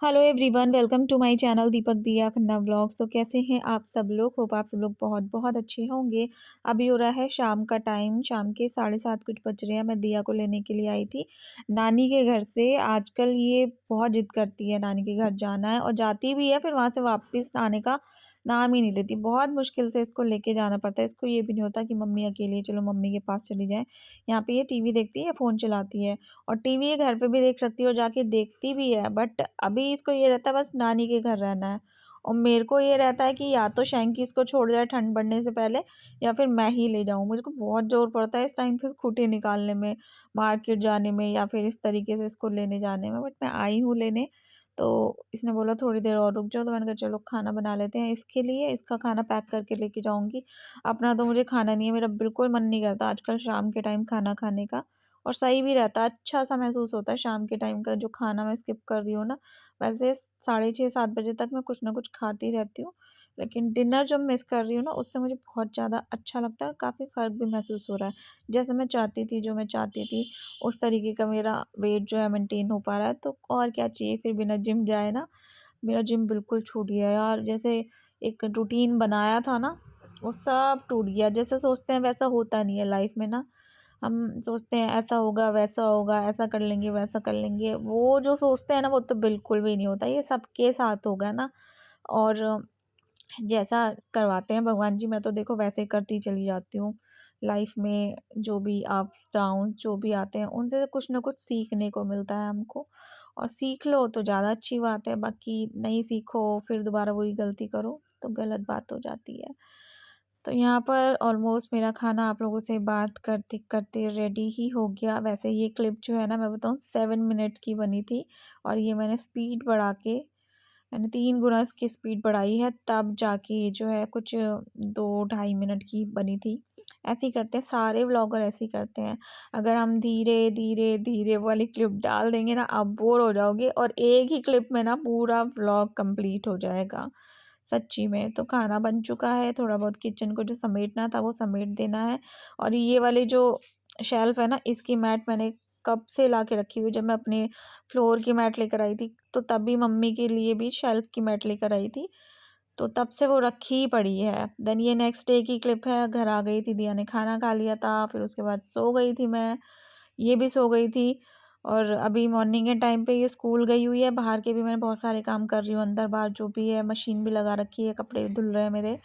Hello everyone, welcome to my channel Deepak Diya Khanna vlogs. तो कैसे हैं आप सब लोग? होप आप सब लोग बहुत बहुत अच्छे होंगे। अभी हो रहा है शाम का टाइम, शाम के 7:30 कुछ बज रहे हैं। मैं दिया को लेने के लिए आई थी नानी के घर से। आजकल ये बहुत जिद करती है, नानी के घर जाना है और जाती भी है, फिर वहाँ से वापस आने का नाम ही नहीं लेती। बहुत मुश्किल से इसको लेके जाना पड़ता है। इसको ये भी नहीं होता कि मम्मी अकेली है, चलो मम्मी के पास चली जाए। यहाँ पे ये टीवी देखती है, फ़ोन चलाती है और टीवी ये घर पे भी देख सकती है और जाके देखती भी है। बट अभी इसको ये रहता है बस नानी के घर रहना है। और मेरे को ये रहता है कि या तो शैंकी इसको छोड़ जाए ठंड बढ़ने से पहले, या फिर मैं ही ले जाऊँ। मुझे को बहुत ज़ोर पड़ता है इस टाइम पे स्कूटी निकालने में, मार्केट जाने में, या फिर इस तरीके से इसको लेने जाने में। बट मैं आई हूँ लेने, तो इसने बोला थोड़ी देर और रुक जाओ, तो मैंने कहा चलो खाना बना लेते हैं इसके लिए। इसका खाना पैक करके लेके जाऊँगी। अपना तो मुझे खाना नहीं है, मेरा बिल्कुल मन नहीं करता आजकल शाम के टाइम खाना खाने का। और सही भी रहता है, अच्छा-सा महसूस होता है शाम के टाइम का जो खाना मैं स्किप कर रही हूँ ना। वैसे साढ़े 6-7 बजे तक मैं कुछ ना कुछ खाती रहती हूँ, लेकिन डिनर जब मिस कर रही हूँ ना, उससे मुझे बहुत ज़्यादा अच्छा लगता है, काफ़ी फ़र्क भी महसूस हो रहा है। जैसे मैं चाहती थी, जो मैं चाहती थी, उस तरीके का मेरा वेट जो है मेंटेन हो पा रहा है, तो और क्या चाहिए फिर बिना जिम जाए ना। मेरा जिम बिल्कुल छूट गया यार, जैसे एक रूटीन बनाया था ना, वो सब टूट गया। जैसे सोचते हैं वैसा होता नहीं है लाइफ में ना। हम सोचते हैं ऐसा होगा, वैसा होगा, ऐसा कर लेंगे, वैसा कर लेंगे। वो जो सोचते हैं ना, वो तो बिल्कुल भी नहीं होता। ये सबके साथ होगा ना। और जैसा करवाते हैं भगवान जी, मैं तो देखो वैसे करती चली जाती हूँ। लाइफ में जो भी अप्स डाउन जो भी आते हैं, उनसे कुछ ना कुछ सीखने को मिलता है हमको। और सीख लो तो ज़्यादा अच्छी बात है, बाकी नहीं सीखो फिर दोबारा वही गलती करो तो गलत बात हो जाती है। तो यहाँ पर ऑलमोस्ट मेरा खाना आप लोगों से बात करते करते रेडी ही हो गया। वैसे ये क्लिप जो है ना, मैं बताऊँ 7 मिनट की बनी थी, और ये मैंने स्पीड बढ़ा के, मैंने 3 गुना इसकी स्पीड बढ़ाई है, तब जाके ये जो है कुछ 2 ढाई मिनट की बनी थी। ऐसे ही करते हैं सारे व्लॉगर, ऐसे ही करते हैं। अगर हम धीरे, धीरे, धीरे वाली क्लिप डाल देंगे ना, आप बोर हो जाओगे और एक ही क्लिप में ना पूरा व्लॉग कंप्लीट हो जाएगा। सच्ची में। तो खाना बन चुका है, थोड़ा बहुत किचन को जो समेटना था वो समेट देना है। और ये वाली जो शेल्फ़ है ना, इसकी मैट मैंने कब से ला के रखी हुई है। जब मैं अपने फ्लोर की मैट लेकर आई थी, तो तभी मम्मी के लिए भी शेल्फ़ की मैट लेकर आई थी, तो तब से वो रखी ही पड़ी है। देन ये नेक्स्ट डे की क्लिप है, घर आ गई थी, दिया ने खाना खा लिया था, फिर उसके बाद सो गई थी मैं, ये भी सो गई थी। और अभी मॉर्निंग के टाइम पे ये स्कूल गई हुई है। बाहर के भी मैं बहुत सारे काम कर रही हूँ, अंदर-बाहर जो भी है, मशीन भी लगा रखी है, कपड़े धुल रहे हैं मेरे,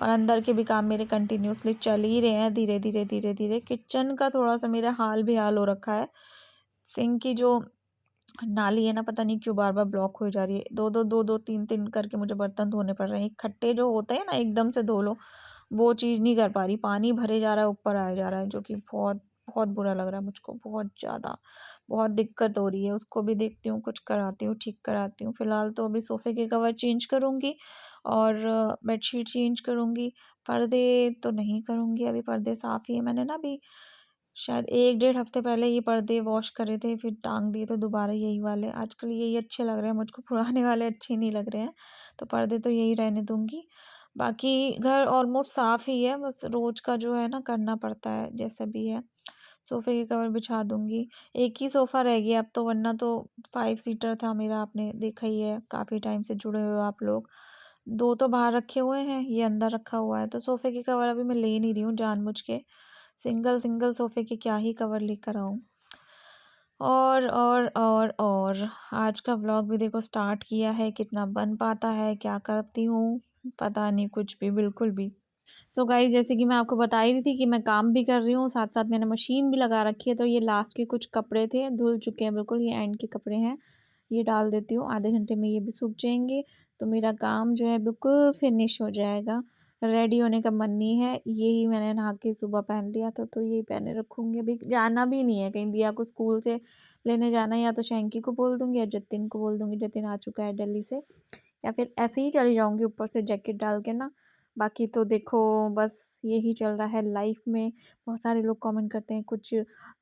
और अंदर के भी काम मेरे कंटिन्यूअसली चल ही रहे हैं, धीरे-धीरे, धीरे-धीरे। किचन का थोड़ा-सा मेरा हाल-बेहाल हो रखा है। सिंक की जो नाली है ना, पता नहीं क्यों बार-बार ब्लॉक हो जा रही है। 2-2, 2-2, 3-3 करके मुझे बर्तन धोने पड़ रहे हैं। इकट्ठे जो होते हैं ना, एकदम से धो लो, वो चीज़ नहीं कर पा रही। पानी भरे जा रहा है, ऊपर आया जा रहा है, जो कि बहुत बहुत बुरा लग रहा है मुझको, बहुत ज़्यादा। बहुत दिक्कत हो रही है, उसको भी देखती हूँ, कुछ कराती हूँ, ठीक कराती हूँ। फ़िलहाल तो अभी सोफ़े के कवर चेंज करूँगी और बेडशीट चेंज करूँगी। पर्दे तो नहीं करूँगी अभी, पर्दे साफ़ ही है। मैंने ना अभी शायद 1 डेढ़ हफ़्ते पहले ये पर्दे वॉश करे थे, फिर टाँग दिए थे दोबारा यही वाले। आजकल यही अच्छे लग रहे हैं मुझको, पुराने वाले अच्छे नहीं लग रहे हैं, तो पर्दे तो यही रहने दूँगी। बाकी घर ऑलमोस्ट साफ़ ही है, बस रोज़ का जो है ना करना पड़ता है, जैसा भी है। सोफ़े के कवर बिछा दूँगी। एक ही सोफ़ा रह गया अब तो, वरना तो 5 सीटर था मेरा, आपने देखा ही है, काफ़ी टाइम से जुड़े हुए हो आप लोग। 2 तो बाहर रखे हुए हैं, ये अंदर रखा हुआ है, तो सोफ़े के कवर अभी मैं ले नहीं रही हूँ जानबूझ के। सिंगल सोफ़े के क्या ही कवर लेकर आऊँ। और आज का व्लॉग भी देखो स्टार्ट किया है, कितना बन पाता है, क्या करती हूँ, पता नहीं कुछ भी, बिल्कुल भी। सो गाइस, जैसे कि मैं आपको बता ही रही थी कि मैं काम भी कर रही हूँ, साथ-साथ मैंने मशीन भी लगा रखी है, तो ये लास्ट के कुछ कपड़े थे, धुल चुके हैं बिल्कुल, ये एंड के कपड़े हैं। ये डाल देती हूँ, आधे घंटे में ये भी सूख जाएँगे, तो मेरा काम जो है बिल्कुल फिनिश हो जाएगा। रेडी होने का मन नहीं है, यही मैंने नहा के सुबह पहन लिया था, तो यही पहने रखूँगी। अभी जाना भी नहीं है कहीं, दिया को स्कूल से लेने जाना है, या तो शैंकी को बोल दूँगी या जतिन को बोल दूँगी, जतिन आ चुका है दिल्ली से, या फिर ऐसे ही चली जाऊँगी ऊपर से जैकेट डाल के ना। बाकी तो देखो बस यही चल रहा है लाइफ में। बहुत सारे लोग कमेंट करते हैं कुछ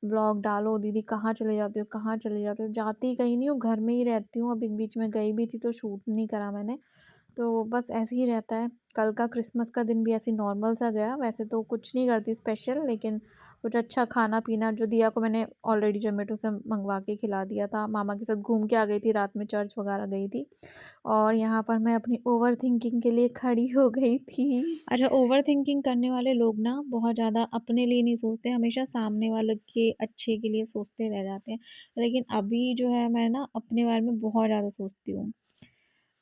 व्लॉग डालो दीदी, कहाँ चले जाते हो, कहाँ चले जाते हो? जाती कहीं नहीं हूँ, घर में ही रहती हूँ। अभी बीच में गई भी थी तो शूट नहीं करा मैंने। तो बस ऐसे ही रहता है। कल का क्रिसमस का दिन भी ऐसे ही नॉर्मल सा गया। वैसे तो कुछ नहीं करती स्पेशल, लेकिन कुछ अच्छा खाना पीना, जो दिया को मैंने ऑलरेडी ज़ोमैटो से मंगवा के खिला दिया था। मामा के साथ घूम के आ गई थी, रात में चर्च वगैरह गई थी। और यहाँ पर मैं अपनी ओवरथिंकिंग के लिए खड़ी हो गई थी। अच्छा, ओवरथिंकिंग करने वाले लोग ना बहुत ज़्यादा अपने लिए नहीं सोचते, हमेशा सामने वाले के अच्छे के लिए सोचते रह जाते हैं। लेकिन अभी जो है मैं ना अपने बारे में बहुत ज़्यादा सोचती हूँ।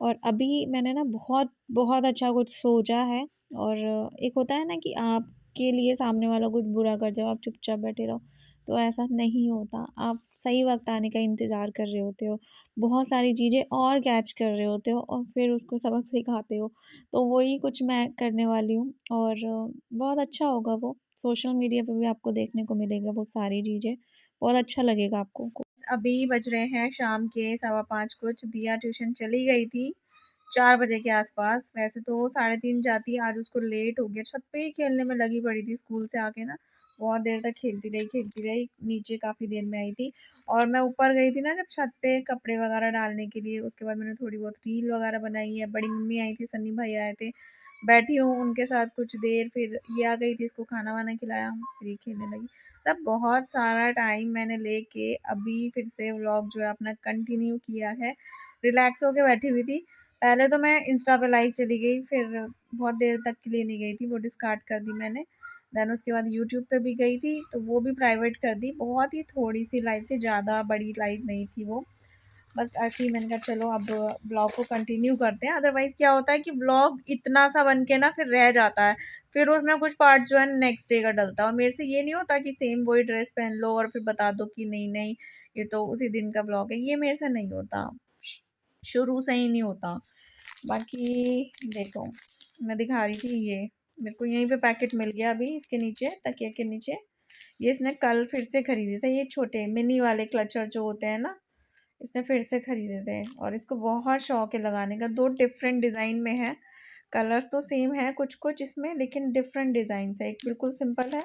और अभी मैंने ना बहुत बहुत अच्छा कुछ सोचा है। और एक होता है ना कि आपके लिए सामने वाला कुछ बुरा कर जाए, आप चुपचाप बैठे रहो, तो ऐसा नहीं होता। आप सही वक्त आने का इंतज़ार कर रहे होते हो, बहुत सारी चीज़ें और कैच कर रहे होते हो और फिर उसको सबक सिखाते हो। तो वही कुछ मैं करने वाली हूँ और बहुत अच्छा होगा वो। सोशल मीडिया पे भी आपको देखने को मिलेगा वो सारी चीज़ें, बहुत अच्छा लगेगा आपको। अभी बज रहे हैं शाम के 5:15 कुछ। दिया ट्यूशन चली गई थी 4 बजे के आसपास। वैसे तो वो 3:30 जाती है, आज उसको लेट हो गया। छत पे ही खेलने में लगी पड़ी थी स्कूल से आके ना, बहुत देर तक खेलती रही। नीचे काफ़ी देर में आई थी और मैं ऊपर गई थी ना जब छत पे कपड़े वगैरह डालने के लिए, उसके बाद मैंने थोड़ी बहुत रील वगैरह बनाई है। बड़ी मम्मी आई थी, सन्नी भाई आए थे, बैठी हूँ उनके साथ कुछ देर, फिर ये आ गई थी, इसको खाना वाना खिलाया, फिर ये खेलने लगी। तब बहुत सारा टाइम मैंने लेके अभी फिर से व्लॉग जो है अपना कंटिन्यू किया है। रिलैक्स होके बैठी हुई थी। पहले तो मैं इंस्टा पे लाइव चली गई, फिर बहुत देर तक के लिए नहीं गई थी, वो डिस्कार्ड कर दी मैंने। देन उसके बाद यूट्यूब पे भी गई थी, तो वो भी प्राइवेट कर दी। बहुत ही थोड़ी सी लाइव थी, ज़्यादा बड़ी लाइव नहीं थी वो। बस ऐसे ही मैंने कहा चलो अब ब्लॉग को कंटिन्यू करते हैं। अदरवाइज़ क्या होता है कि ब्लॉग इतना सा बन के ना फिर रह जाता है, फिर उसमें कुछ पार्ट जो है नेक्स्ट डे का डलता है। और मेरे से ये नहीं होता कि सेम वही ड्रेस पहन लो और फिर बता दो कि नहीं नहीं ये तो उसी दिन का ब्लॉग है, ये मेरे से नहीं होता, शुरू से ही नहीं होता। बाकी देखो, मैं दिखा रही थी ये, मेरे को यहीं पे पैकेट मिल गया अभी इसके नीचे, तकिया के नीचे। ये इसने कल फिर से खरीदे थे, ये छोटे मिनी वाले क्लचर जो होते हैं ना, इसने फिर से खरीदे थे और इसको बहुत शौक है लगाने का। 2 डिफरेंट डिज़ाइन में है, कलर्स तो सेम है कुछ कुछ इसमें, लेकिन डिफरेंट डिज़ाइन है। एक बिल्कुल सिंपल है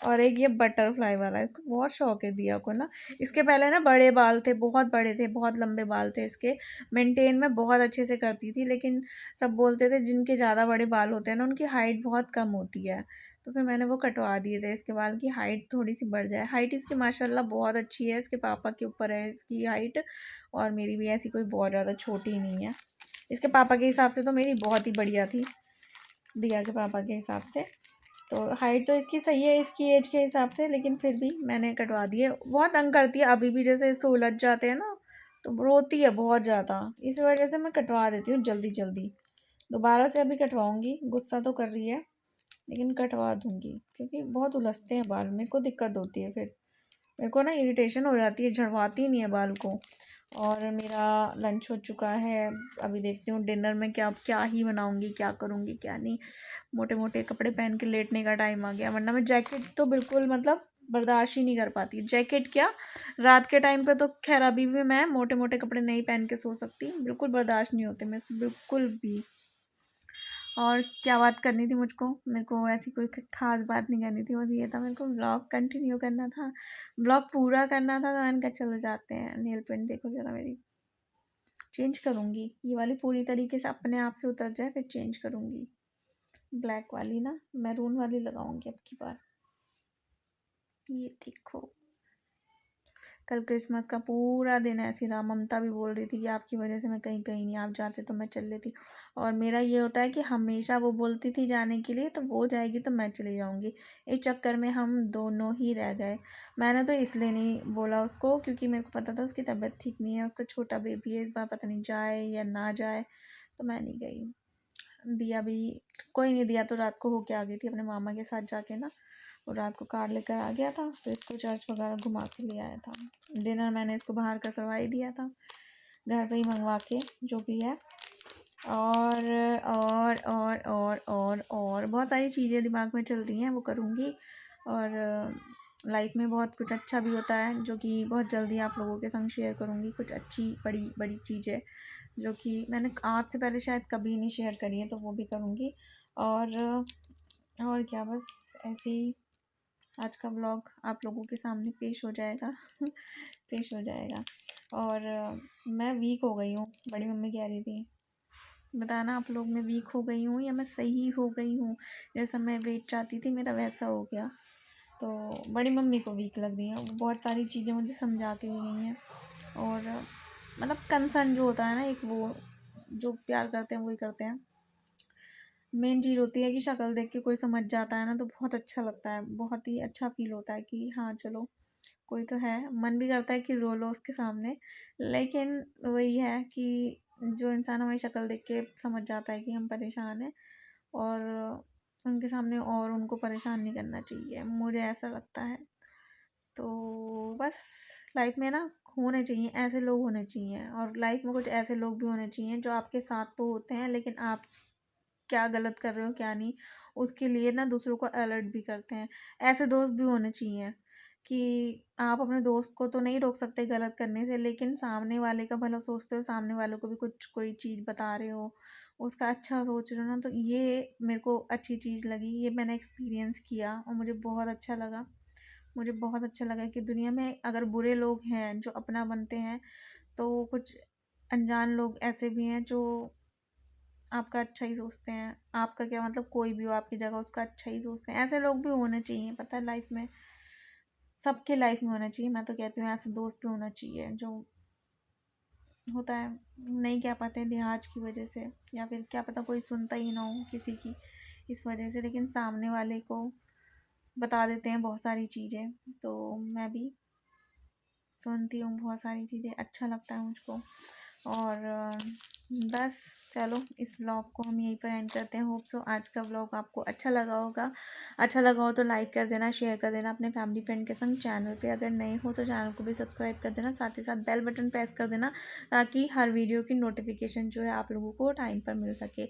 और एक ये बटरफ्लाई वाला है। इसको बहुत शौक है दिया को ना। इसके पहले ना बड़े बाल थे, बहुत बड़े थे, बहुत लंबे बाल थे इसके। मेंटेन में बहुत अच्छे से करती थी, लेकिन सब बोलते थे जिनके ज़्यादा बड़े बाल होते हैं ना उनकी हाइट बहुत कम होती है। तो फिर मैंने वो कटवा दिए थे, इसके बाल की हाइट थोड़ी सी बढ़ जाए। हाइट इसकी माशाल्लाह बहुत अच्छी है, इसके पापा के ऊपर है इसकी हाइट, और मेरी भी ऐसी कोई बहुत ज़्यादा छोटी नहीं है। इसके पापा के हिसाब से तो मेरी बहुत ही बढ़िया थी, दिया के पापा के हिसाब से। तो हाइट तो इसकी सही है इसकी एज के हिसाब से, लेकिन फिर भी मैंने कटवा दी है। बहुत तंग करती है अभी भी, जैसे इसको उलझ जाते हैं ना तो रोती है बहुत ज़्यादा, इस वजह से मैं कटवा देती हूँ जल्दी जल्दी। दोबारा से अभी कटवाऊँगी, गुस्सा तो कर रही है लेकिन कटवा दूँगी, क्योंकि बहुत उलझते हैं बाल, मेरे को दिक्कत होती है फिर, मेरे को ना इरिटेशन हो जाती है, झड़वाती नहीं है बाल को। और मेरा लंच हो चुका है, अभी देखती हूँ डिनर में क्या क्या ही बनाऊँगी, क्या करूँगी क्या नहीं। मोटे मोटे कपड़े पहन के लेटने का टाइम आ गया, वरना मैं जैकेट तो बिल्कुल मतलब बर्दाश्त ही नहीं कर पाती। जैकेट क्या, रात के टाइम पे तो खैर अभी भी मैं मोटे मोटे कपड़े नहीं पहन के सो सकती, बिल्कुल बर्दाश्त नहीं होते मेरे से, बिल्कुल भी। और क्या बात करनी थी मुझको, मेरे को ऐसी कोई खास बात नहीं करनी थी, बस ये था मेरे को ब्लॉग कंटिन्यू करना था, ब्लॉग पूरा करना था। तो मैंने कहा चलो जाते हैं। नेल पेंट देखो ज़रा मेरी, चेंज करूँगी, ये वाली पूरी तरीके से अपने आप से उतर जाए फिर चेंज करूँगी। ब्लैक वाली ना मैरून वाली लगाऊंगी अब की बार। ये देखो, कल क्रिसमस का पूरा दिन ऐसी रहा। ममता भी बोल रही थी कि आपकी वजह से मैं कहीं कहीं नहीं, आप जाते तो मैं चल लेती। और मेरा ये होता है कि हमेशा वो बोलती थी जाने के लिए, तो वो जाएगी तो मैं चली जाऊंगी। इस चक्कर में हम दोनों ही रह गए। मैंने तो इसलिए नहीं बोला उसको, क्योंकि मेरे को पता था उसकी तबीयत ठीक नहीं है, उसका छोटा बेबी है, इस बार पता नहीं जाए या ना जाए, तो मैं नहीं गई। दिया भी, कोई नहीं, दिया तो रात को होके आ गई थी अपने मामा के साथ जाके ना, वो रात को कार लेकर आ गया था, तो इसको चर्च वगैरह घुमा के ले आया था। डिनर मैंने इसको बाहर का करवा ही दिया था, घर पे ही मंगवा के जो भी है। और और बहुत सारी चीज़ें दिमाग में चल रही हैं, वो करूँगी। और लाइफ में बहुत कुछ अच्छा भी होता है जो कि बहुत जल्दी आप लोगों के संग शेयर करूँगी। कुछ अच्छी बड़ी बड़ी चीज़ें जो कि मैंने आज से पहले शायद कभी नहीं शेयर करी है, तो वो भी करूँगी। और क्या, बस ऐसे ही आज का ब्लॉग आप लोगों के सामने पेश हो जाएगा पेश हो जाएगा। और मैं वीक हो गई हूँ, बड़ी मम्मी कह रही थी, बताना आप लोग, मैं वीक हो गई हूँ या मैं सही हो गई हूँ, जैसा मैं वेट चाहती थी मेरा वैसा हो गया। तो बड़ी मम्मी को वीक लग रही है, वो बहुत सारी चीज़ें मुझे समझा के भी गई हैं। और मतलब कंसर्न जो होता है ना, एक वो जो प्यार करते हैं वही करते हैं। मेन चीज़ होती है कि शक्ल देख के कोई समझ जाता है ना, तो बहुत अच्छा लगता है, बहुत ही अच्छा फील होता है कि हाँ चलो कोई तो है। मन भी करता है कि रो लो उसके सामने, लेकिन वही है कि जो इंसान हमारी शक्ल देख के समझ जाता है कि हम परेशान हैं, और उनके सामने और उनको परेशान नहीं करना चाहिए, मुझे ऐसा लगता है। तो बस लाइफ में ना होने चाहिए ऐसे लोग, होने चाहिए, और लाइफ में कुछ ऐसे लोग भी होने चाहिए जो आपके साथ तो होते हैं, लेकिन आप क्या गलत कर रहे हो क्या नहीं, उसके लिए ना दूसरों को अलर्ट भी करते हैं। ऐसे दोस्त भी होने चाहिए कि आप अपने दोस्त को तो नहीं रोक सकते गलत करने से, लेकिन सामने वाले का भला सोचते हो, सामने वाले को भी कुछ कोई चीज़ बता रहे हो, उसका अच्छा सोच रहे हो ना, तो ये मेरे को अच्छी चीज़ लगी, ये मैंने एक्सपीरियंस किया और मुझे बहुत अच्छा लगा। मुझे बहुत अच्छा लगा कि दुनिया में अगर बुरे लोग हैं जो अपना बनते हैं, तो कुछ अनजान लोग ऐसे भी हैं जो आपका अच्छा ही सोचते हैं। आपका क्या मतलब, कोई भी हो आपकी जगह उसका अच्छा ही सोचते हैं, ऐसे लोग भी होने चाहिए। पता है लाइफ में, सबके लाइफ में होना चाहिए। मैं तो कहती हूँ ऐसे दोस्त भी होना चाहिए जो होता है नहीं कह पाते लिहाज की वजह से, या फिर क्या पता कोई सुनता ही ना हो किसी की इस वजह से, लेकिन सामने वाले को बता देते हैं बहुत सारी चीज़ें। तो मैं भी सुनती हूँ बहुत सारी चीज़ें, अच्छा लगता है मुझको। और बस चलो इस व्लॉग को हम यहीं पर एंड करते हैं। होप सो आज का व्लॉग आपको अच्छा लगा होगा। अच्छा लगा हो तो लाइक कर देना, शेयर कर देना अपने फैमिली फ्रेंड के संग। चैनल पे अगर नए हो तो चैनल को भी सब्सक्राइब कर देना, साथ ही साथ बेल बटन प्रेस कर देना, ताकि हर वीडियो की नोटिफिकेशन जो है आप लोगों को टाइम पर मिल सके।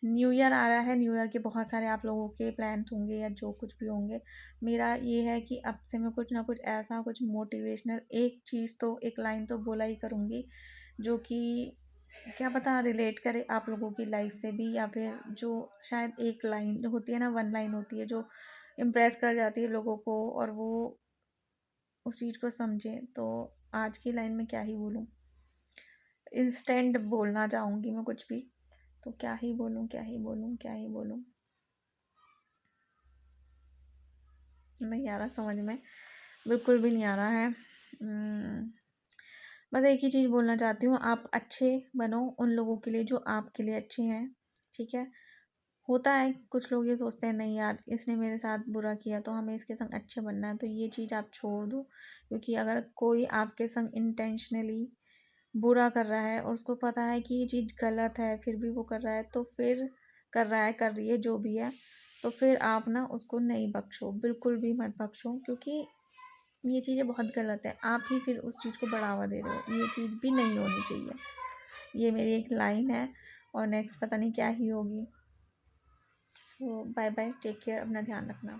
न्यू ईयर आ रहा है, न्यू ईयर के बहुत सारे आप लोगों के प्लान्स होंगे या जो कुछ भी होंगे। मेरा ये है कि अब से मैं कुछ ना कुछ ऐसा, कुछ मोटिवेशनल एक चीज़ तो, एक लाइन तो बोला ही करूँगी, जो कि क्या पता रिलेट करे आप लोगों की लाइफ से भी, या फिर जो शायद एक लाइन होती है ना, वन लाइन होती है जो इम्प्रेस कर जाती है लोगों को और वो उस चीज़ को समझे। तो आज की लाइन में क्या ही बोलूँ, इंस्टेंट बोलना चाहूँगी मैं कुछ भी, तो क्या ही बोलूँ, क्या ही बोलूँ, क्या ही बोलूँ, नहीं आ रहा समझ में, बिल्कुल भी नहीं आ रहा है। बस एक ही चीज़ बोलना चाहती हूँ, आप अच्छे बनो उन लोगों के लिए जो आपके लिए अच्छे हैं, ठीक है। होता है कुछ लोग ये सोचते हैं नहीं यार इसने मेरे साथ बुरा किया तो हमें इसके संग अच्छे बनना है, तो ये चीज़ आप छोड़ दो। क्योंकि अगर कोई आपके संग इंटेंशनली बुरा कर रहा है और उसको पता है कि ये चीज़ गलत है फिर भी वो कर रहा है, तो फिर कर रहा है, कर रही है, जो भी है, तो फिर आप ना उसको नहीं बख्शो, बिल्कुल भी मत बख्शो, क्योंकि ये चीज़ें बहुत गलत है। आप ही फिर उस चीज़ को बढ़ावा दे रहे हो, ये चीज़ भी नहीं होनी चाहिए। ये मेरी एक लाइन है, और नेक्स्ट पता नहीं क्या ही होगी। तो बाय बाय, टेक केयर, अपना ध्यान रखना।